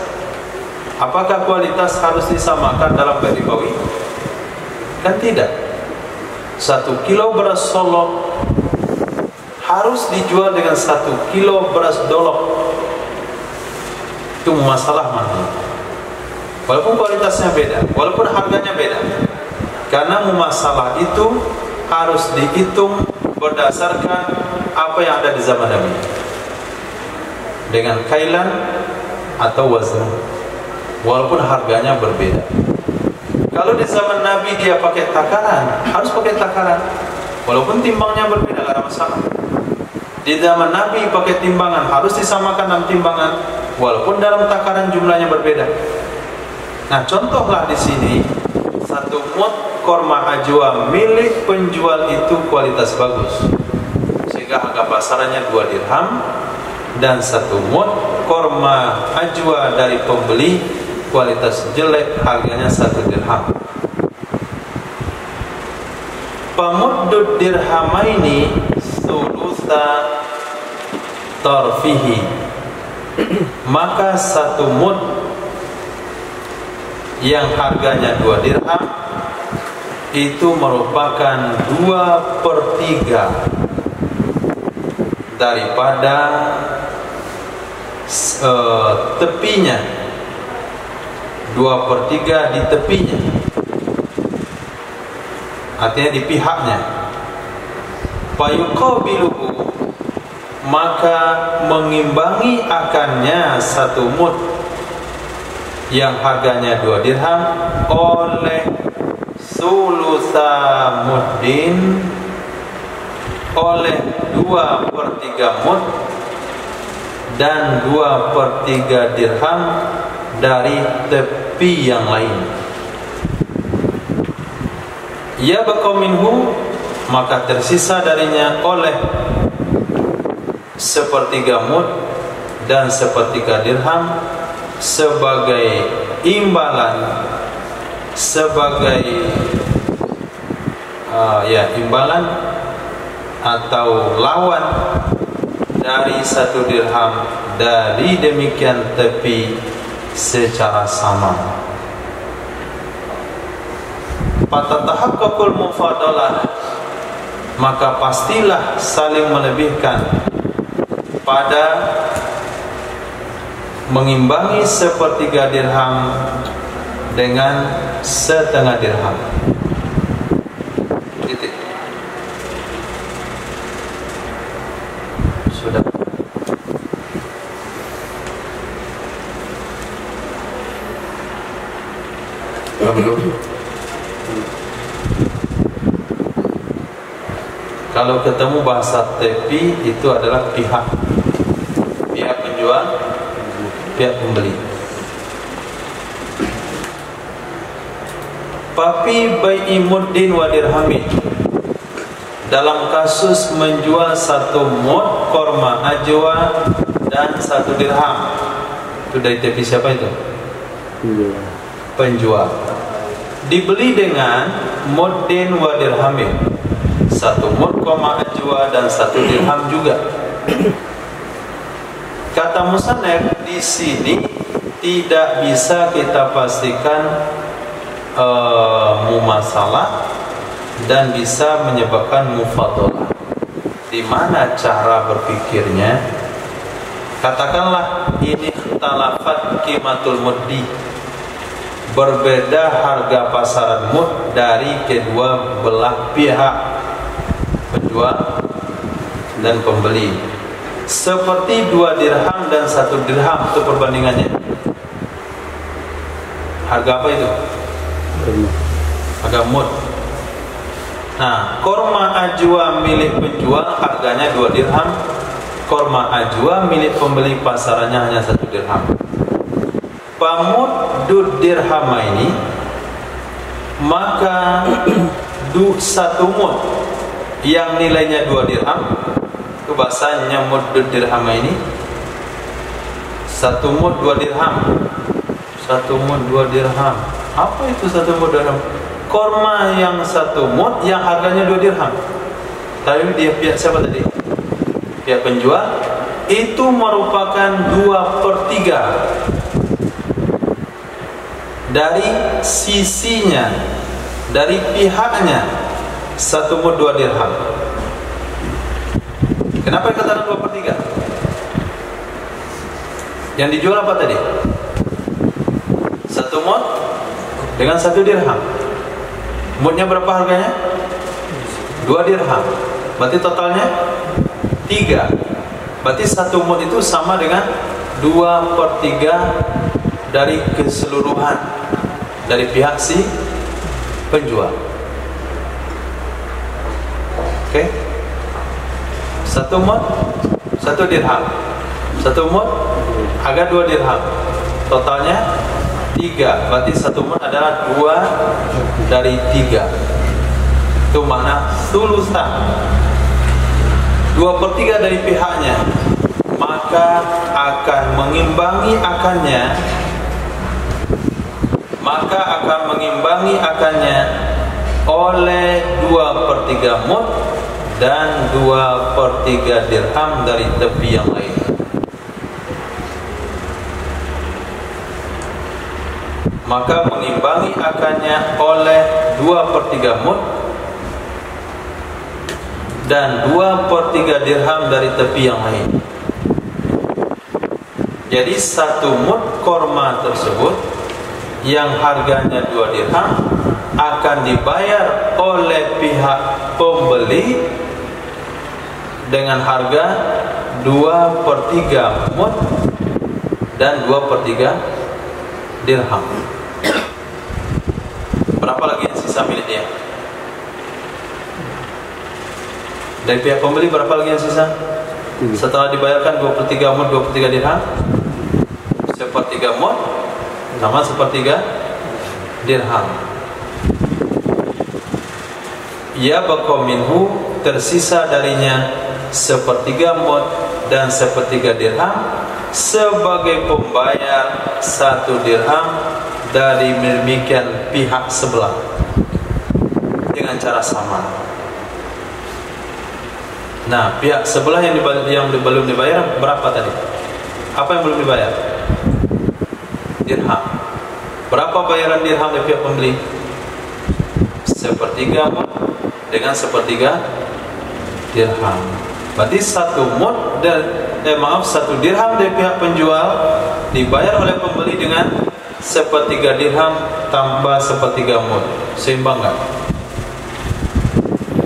Apakah kualitas harus disamakan dalam ribawi? Kan tidak. 1 kilo beras Solo harus dijual dengan 1 kilo beras Dolok. Itu masalah mana? Walaupun kualitasnya beda, walaupun harganya beda, karena masalah itu harus dihitung berdasarkan apa yang ada di zaman Nabi, dengan kailan atau wazan, walaupun harganya berbeda. Kalau di zaman Nabi dia pakai takaran, harus pakai takaran, walaupun timbangnya berbeda, tidak ada masalah. Di zaman Nabi pakai timbangan, harus disamakan dalam timbangan, walaupun dalam takaran jumlahnya berbeda. Nah, contohlah di sini 1 mud korma ajwa milik penjual itu kualitas bagus, sehingga harga pasarannya 2 dirham, dan 1 mud korma ajwa dari pembeli kualitas jelek, harganya 1 dirham. Pamuddud dirhamaini sulusa tarfihi, maka 1 mud yang harganya 2 dirham itu merupakan 2/3 daripada tepinya, 2/3 di tepinya, artinya di pihaknya. Fayuqabiluhu, maka mengimbangi akannya 1 mud yang harganya 2 dirham oleh sulusa muddin, oleh 2/3 mud dan 2/3 dirham dari tepi yang lain. Ya baqa minhu, maka tersisa darinya oleh 1/3 mud dan 1/3 dirham sebagai imbalan, sebagai imbalan atau lawan dari 1 dirham dari demikian tepi secara sama. Fatatahaqqaqul mufadalah, maka pastilah saling melebihkan pada mengimbangi 1/3 dirham dengan 1/2 dirham. Titik. Sudah. Belum. Kalau ketemu bahasa tepi itu adalah pihak penjual, pihak pembeli. Papi bai'i muddin wa dirhamin, dalam kasus menjual 1 mud korma ajwa dan 1 dirham, itu dari tepi siapa itu? Penjual. Dibeli dengan muddin wa dirhamin, 1 mud korma ajwa dan 1 dirham juga. Kata musannaf di sini tidak bisa kita pastikan mumasalah dan bisa menyebabkan mufadalah. Di mana cara berpikirnya? Katakanlah ini ikhtalafat qimatul muddi, berbeda harga pasaran mud dari kedua belah pihak, penjual dan pembeli, seperti 2 dirham dan 1 dirham. Itu perbandingannya. Harga apa itu? Harga mud. Nah, korma ajwa milik penjual harganya 2 dirham, korma ajwa milik pembeli pasarannya hanya 1 dirham. Pamuddud dirhama ini, maka 1 mud yang nilainya 2 dirham, itu bahasanya muddud dirhama ini, 1 mud 2 dirham. 1 mud 2 dirham. Apa itu 1 mud 2 dirham? korma yang 1 mud yang harganya 2 dirham. Tapi dia pihak siapa tadi? Pihak penjual itu merupakan 2/3 dari sisinya, dari pihaknya 1 mud 2 dirham. Kenapa dikatakan 2/3? Yang dijual apa tadi? 1 mud dengan 1 dirham. Mudnya berapa harganya? 2 dirham. Berarti totalnya 3. Berarti 1 mud itu sama dengan 2/3 dari keseluruhan dari pihak si penjual. Oke? 1 mud 1 dirham. 1 mud harga 2 dirham. Totalnya 3. Berarti 1 mud adalah 2 dari 3. Itu makna sulusan. 2/3 dari pihaknya, maka akan mengimbangi akannya, oleh 2/3 mud dan 2/3 dirham dari tepi yang lain. Maka mengimbangi akannya oleh 2/3 mud dan 2/3 dirham dari tepi yang lain. Jadi 1 mud korma tersebut yang harganya 2 dirham akan dibayar oleh pihak pembeli dengan harga 2/3 mud dan 2/3 dirham. Berapa lagi yang sisa milik dia? Dari pihak pembeli berapa lagi yang sisa? Setelah dibayarkan 2/3 mud 2/3 dirham, 1/3 mud sama 1/3 dirham. Ya baqa minhu, tersisa darinya 1/3 mud dan 1/3 dirham sebagai pembayar 1 dirham dari demikian pihak sebelah dengan cara sama. Nah, pihak sebelah yang belum dibayar berapa tadi? Apa yang belum dibayar? Dirham. Berapa bayaran dirham dari pihak pembeli? 1/3 mud dengan 1/3 dirham. Berarti 1 mud dan 1 dirham dari pihak penjual dibayar oleh pembeli dengan 1/3 dirham tambah 1/3 mud. Seimbang enggak?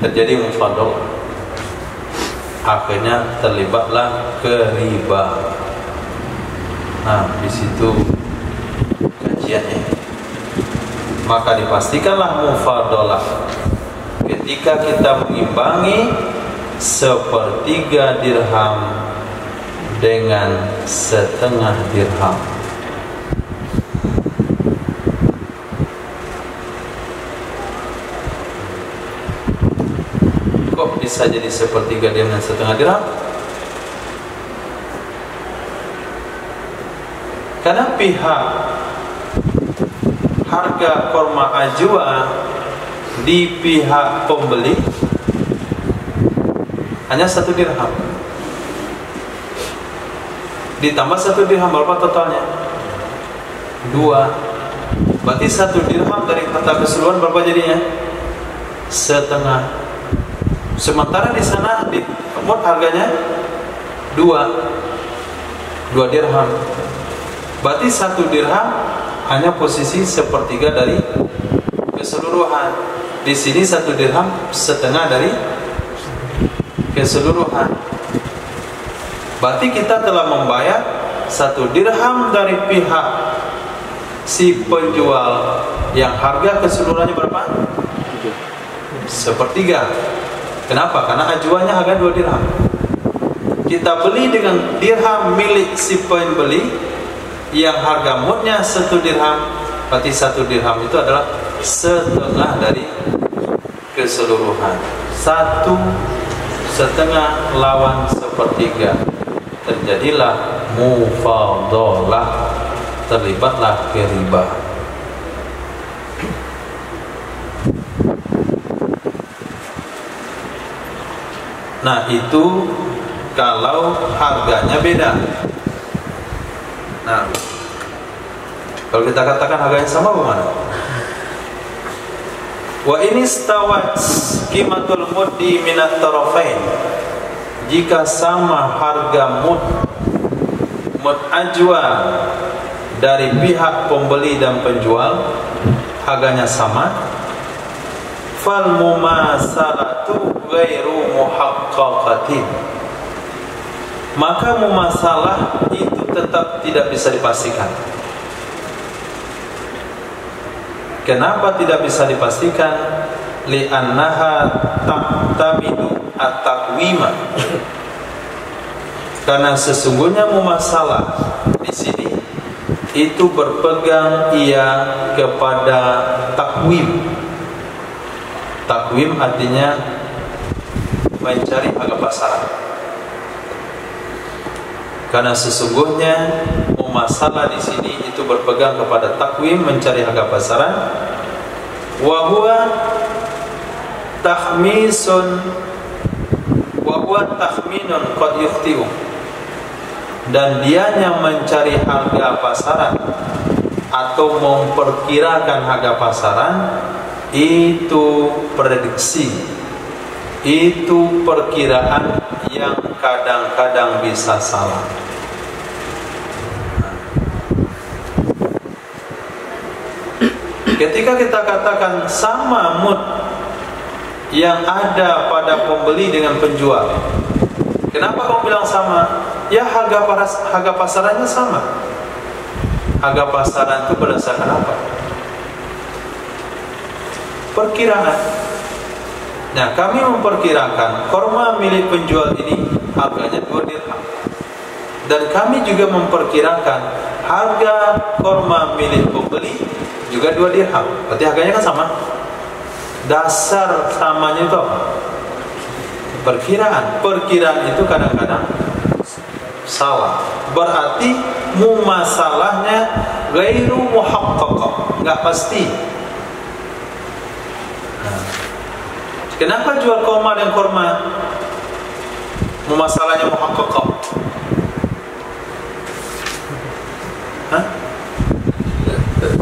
Terjadi mufadalah. Akhirnya terlibatlah ke riba. Nah, di situ kajiannya. Maka dipastikanlah mufadalah ketika kita mengimbangi 1/3 dirham dengan 1/2 dirham. Kok bisa jadi 1/3 dirham dan 1/2 dirham? Karena pihak harga korma ajwa di pihak pembeli hanya 1 dirham. Ditambah 1 dirham berapa totalnya? 2. Berarti 1 dirham dari harta keseluruhan berapa jadinya? 1/2. Sementara di sana di mud harganya 2 dirham. Berarti 1 dirham hanya posisi 1/3 dari keseluruhan. Di sini 1 dirham 1/2 dari keseluruhan. Berarti kita telah membayar 1 dirham dari pihak si penjual yang harga keseluruhannya berapa? 1/3. Kenapa? Karena ajuannya harga 2 dirham. Kita beli dengan dirham milik si pembeli yang harga mudnya 1 dirham. Berarti 1 dirham itu adalah 1/2 dari keseluruhan. 1/2 lawan 1/3. Terjadilah mufadalah, terlibatlah ke riba. Nah itu kalau harganya beda. Nah kalau kita katakan harganya sama bagaimana? Wa ini stawat qimatul muddi minat tarafain. Jika sama harga mud ajwa dari pihak pembeli dan penjual, harganya sama, fal mumasalatu ghairu muhaqqaqatin, maka mumasalah itu tetap tidak bisa dipastikan. Kenapa tidak bisa dipastikan? Li'annaha taqtamidu at-taqwima. Karena sesungguhnya mumasalah di sini itu berpegang ia kepada takwim. Takwim artinya mencari harga pasaran. Karena sesungguhnya mumasalah di sini itu berpegang kepada takwim, mencari harga pasaran. Wa huwa tahminun qad yukhti'u, dan dianya mencari harga pasaran atau memperkirakan harga pasaran itu prediksi, itu perkiraan yang kadang-kadang bisa salah. Ketika kita katakan sama mud yang ada pada pembeli dengan penjual, kenapa kamu bilang sama? Ya harga pasarannya sama. Harga pasaran itu berdasarkan apa? Perkiraan. Nah, kami memperkirakan korma milik penjual ini harganya 2 dirham. Dan kami juga memperkirakan harga korma milik pembeli juga 2 dirham. Berarti harganya kan sama. Dasar samanya itu apa? Perkiraan. Perkiraan itu kadang-kadang salah. Berarti mumasalahnya ghairu muhaqqaqah, enggak pasti. Nah, kenapa jual korma dan korma mumasalahnya muhaqqaqah? Hah?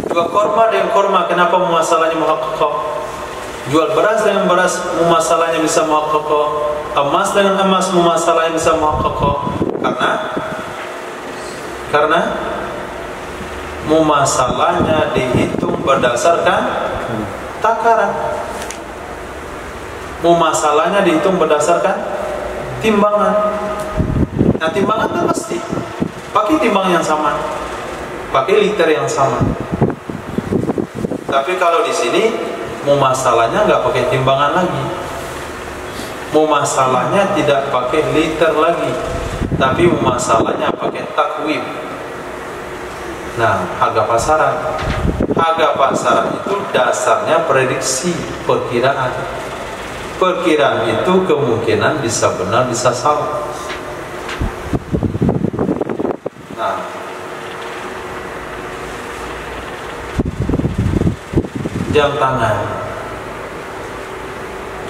Jual korma dan korma kenapa mumasalahnya muhaqqaqah? Jual beras dengan beras mumasalahnya bisa muhaqqaqah, emas dengan emas mumasalahnya bisa muhaqqaqah. Karena mumasalahnya dihitung berdasarkan takaran. Mumasalahnya dihitung berdasarkan timbangan. Nah, timbangan itu pasti pakai timbang yang sama, pakai liter yang sama. Tapi kalau di sini mumasalahnya nggak pakai timbangan lagi, mumasalahnya tidak pakai liter lagi, tapi mumasalahnya pakai takwim. Nah, harga pasaran itu dasarnya prediksi, perkiraan. Perkiraan itu kemungkinan bisa benar bisa salah. Nah, jam tangan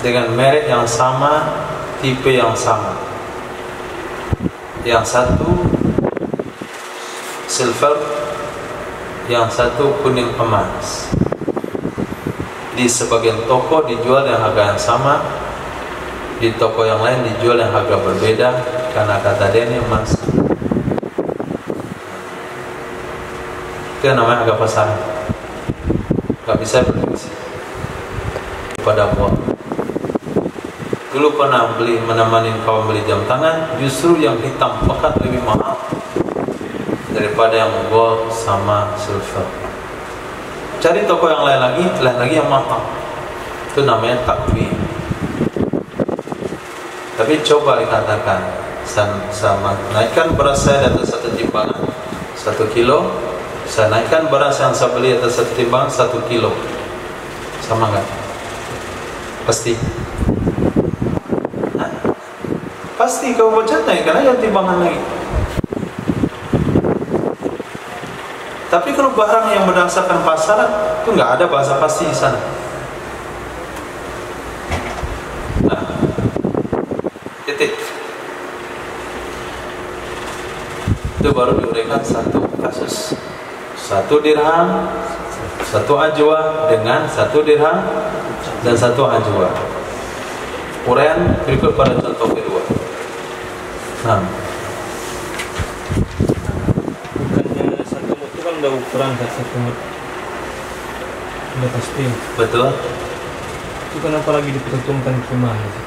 dengan merek yang sama, tipe yang sama. Yang satu silver, yang satu kuning emas. Di sebagian toko dijual dengan harga yang sama, di toko yang lain dijual dengan harga berbeda, karena kata dia ini emas. Itu yang namanya harga pasaran. Gak bisa prediksi pada buah. Dulu pernah menemani kawan beli jam tangan, justru yang hitam pekat lebih mahal daripada yang gold sama silver. Cari toko yang lain lagi yang mahal. Itu namanya takwim. Tapi coba dikatakan sama naikkan beras saya di atas 1 timbangan 1 kilo, saya naikkan beras yang saya beli atas 1 timbangan 1 kilo, sama nggak? Pasti. Hah? Pasti kau baca naikkan aja timbangan lagi. Tapi kalau barang yang berdasarkan pasaran itu nggak ada bahasa pasti di sana. Nah, itu baru diuraikan satu kasus. 1 dirham, 1 ajwa dengan 1 dirham dan 1 ajwa. Uraian berikut pada contoh kedua. Nah, bukannya 1 mut itu kan udah ukuran kan 1 mut, udah pasti. betul. Itu kenapa lagi diperhitungkan kimah gitu?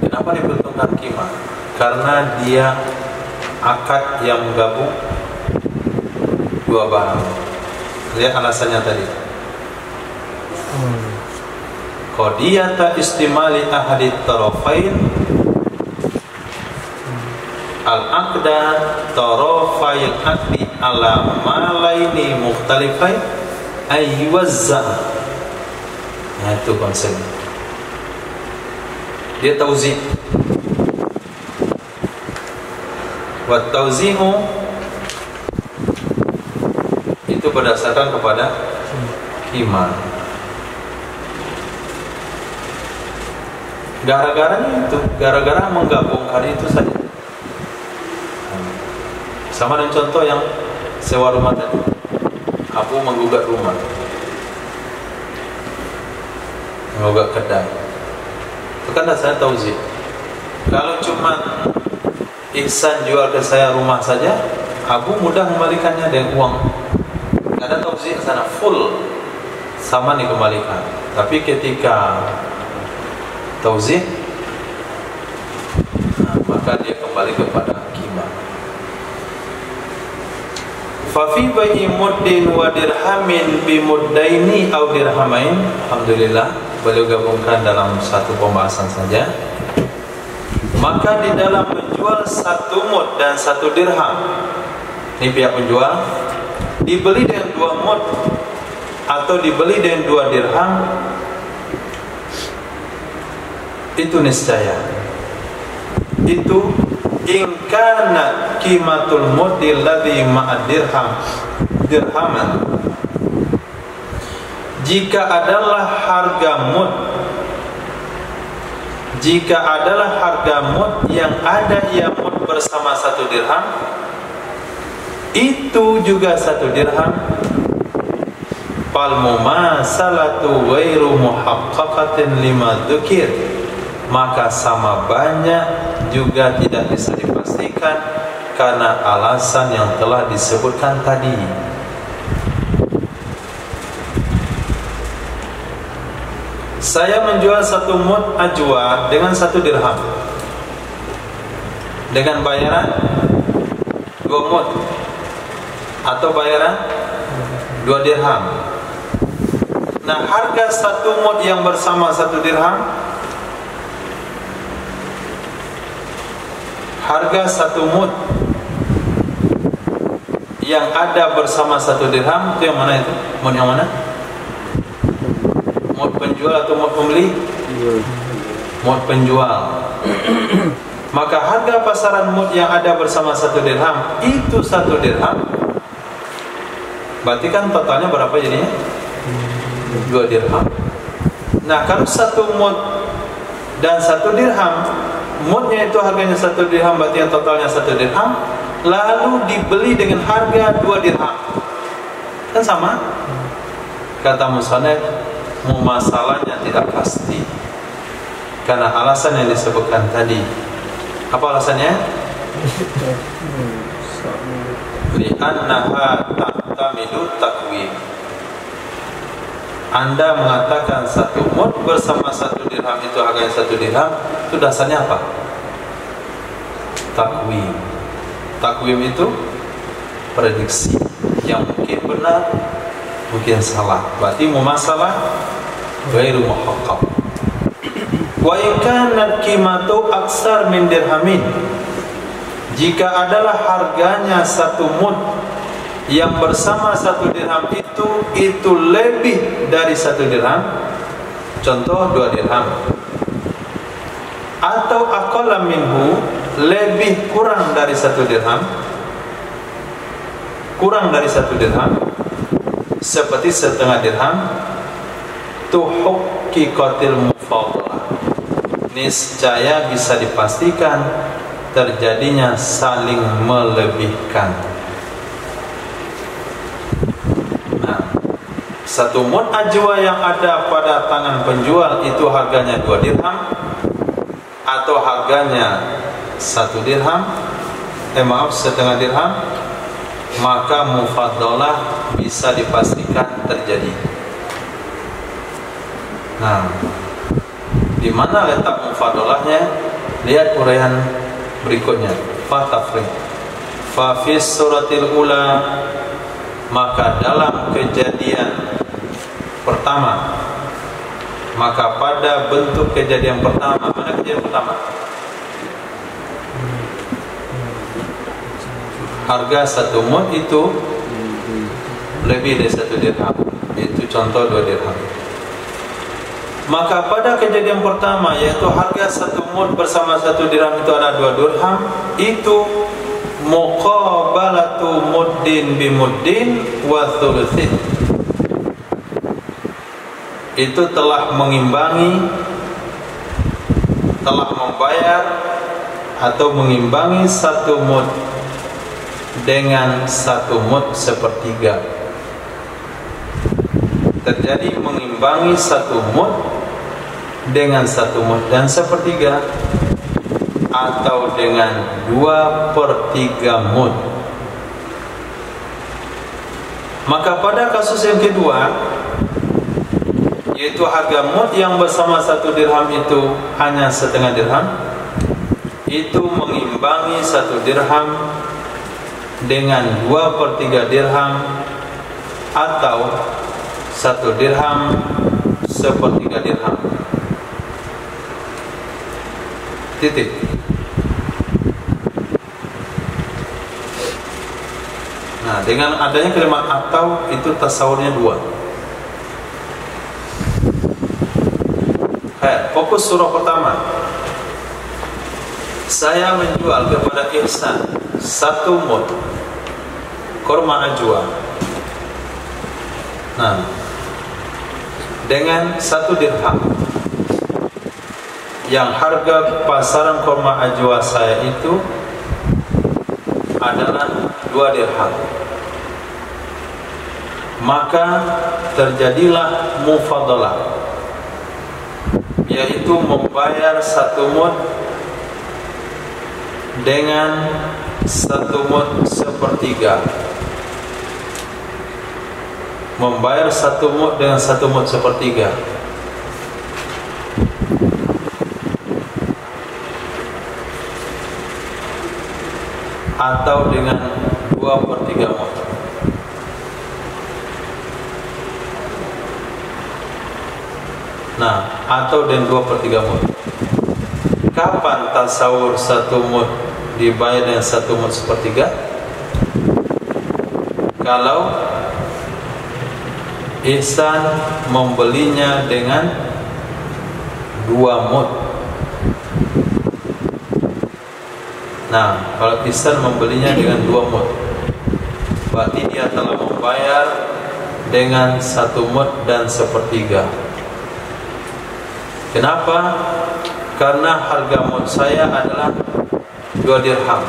Kenapa diperhitungkan kimah? Karena dia akad yang menggabung 2 bahan. Lihat alasannya tadi. Qadiyata istimali ahadi tarafain al-aqda tarafail aqdi ala malaini mukhtalifain ayyuwazza. Nah, itu konsepnya. Dia tauzi'. Wa tauzi'u itu berdasarkan kepada iman. Gara-garanya itu, gara-gara menggabungkan itu saja. Sama dengan contoh yang sewa rumah tadi. Abu menggugat rumah, menggugat kedai. Itu kan dasarnya tauzi'. Kalau cuma Ihsan jual ke saya rumah saja, Abu mudah mengembalikannya dengan uang. Tidak ada tauzi' sana, full sama dikembalikan. Tapi ketika tauzi', maka dia kembali kepada qimah. Fa fi bai'i muddin wa dirhamin bi muddaini aw dirhamain. Alhamdulillah, beliau gabungkan dalam satu pembahasan saja. Maka di dalam menjual 1 mud dan 1 dirham, ini pihak penjual, dibeli dengan 2 mud atau dibeli dengan 2 dirham, itu niscaya itu ingkana qimatul mudil ladzi ma'ad dirhaman, jika adalah harga mud, jika adalah harga mud yang ada ia mud bersama 1 dirham, itu juga 1 dirham, fal mumasalatu ghairu muhaqqaqatin lima dzukir, maka sama banyak juga tidak bisa dipastikan karena alasan yang telah disebutkan tadi. Saya menjual 1 mud ajwa dengan 1 dirham dengan bayaran 2 mud atau bayaran 2 dirham. Nah, harga 1 mud yang bersama 1 dirham, harga 1 mud yang ada bersama 1 dirham itu yang mana itu? Mud yang mana? Mud penjual atau mud pembeli? Mud penjual. Maka harga pasaran mud yang ada bersama 1 dirham itu 1 dirham. Berarti kan totalnya berapa jadinya? 2 dirham. Nah, kalau 1 mud dan 1 dirham, mudnya itu harganya 1 dirham, berarti yang totalnya 1 dirham, lalu dibeli dengan harga 2 dirham, kan sama? Kata musannaf, masalahnya tidak pasti karena alasan yang disebutkan tadi. Apa alasannya? Li'annaha ta'tamidu takwim. Anda mengatakan 1 mud bersama 1 dirham itu harganya 1 dirham, itu dasarnya apa? Takwim. Takwim itu prediksi yang mungkin benar, mungkin salah. Berarti mumasalah ghairu muhaqqaq. Wa in kanat qimatu aksar min dirhamin, jika adalah harganya 1 mud yang bersama 1 dirham itu lebih dari 1 dirham, contoh 2 dirham, atau aqalla minhu, lebih kurang dari 1 dirham, kurang dari 1 dirham, seperti setengah dirham, tuhaqqiqatil mufaddalah, niscaya bisa dipastikan terjadinya saling melebihkan. Nah, 1 mud ajwa yang ada pada tangan penjual itu harganya 2 dirham atau harganya 1 dirham, setengah dirham, maka mufaddalah bisa dipastikan terjadi. Nah, di mana letak mufaddalahnya? Lihat uraian berikutnya. Fatafri. Fa fi suratil ula, maka dalam kejadian pertama, maka pada bentuk kejadian pertama, mana kejadian pertama? Harga 1 mud itu lebih dari 1 dirham. Itu contoh 2 dirham. Maka pada kejadian pertama, yaitu harga 1 mud bersama 1 dirham itu ada 2 dirham, itu muqabalatu muddin bimuddin wa thuluthin. Itu telah mengimbangi, telah membayar atau mengimbangi 1 mud dengan 1 mud sepertiga. Terjadi mengimbangi 1 mud dengan 1 mud dan sepertiga, atau dengan 2/3 mud. Maka pada kasus yang kedua, yaitu harga mud yang bersama 1 dirham itu hanya setengah dirham, itu mengimbangi 1 dirham dengan 2/3 dirham atau 1 dirham sepertiga dirham. Titik. Nah, dengan adanya kalimat atau itu tasawurnya 2. Fokus surah pertama. Saya menjual kepada Ihsan 1 mud kurma ajwa. Nah, dengan 1 dirham, yang harga pasaran kurma ajwa saya itu adalah 2 dirham. Maka terjadilah mufaddalah, yaitu membayar 1 mud dengan 1 mud sepertiga. Membayar 1 mud dengan 1 mud sepertiga. Atau dengan 2/3 mud. Nah, atau dengan 2/3 mud. Kapan tasawur 1 mud dibayar dengan 1 mud sepertiga? Kalau Ihsan membelinya dengan 2 mud. Nah, kalau Ihsan membelinya dengan 2 mud, berarti dia telah membayar dengan 1 mud dan sepertiga. Kenapa? Karena harga mud saya adalah 2 dirham.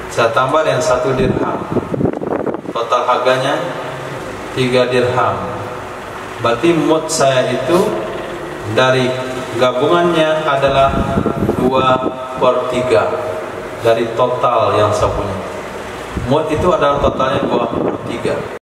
Saya tambah dengan 1 dirham. Total harganya 3 dirham. Berarti mud saya itu dari gabungannya adalah 2/3 dari total yang saya punya. Mud itu adalah totalnya 2/3.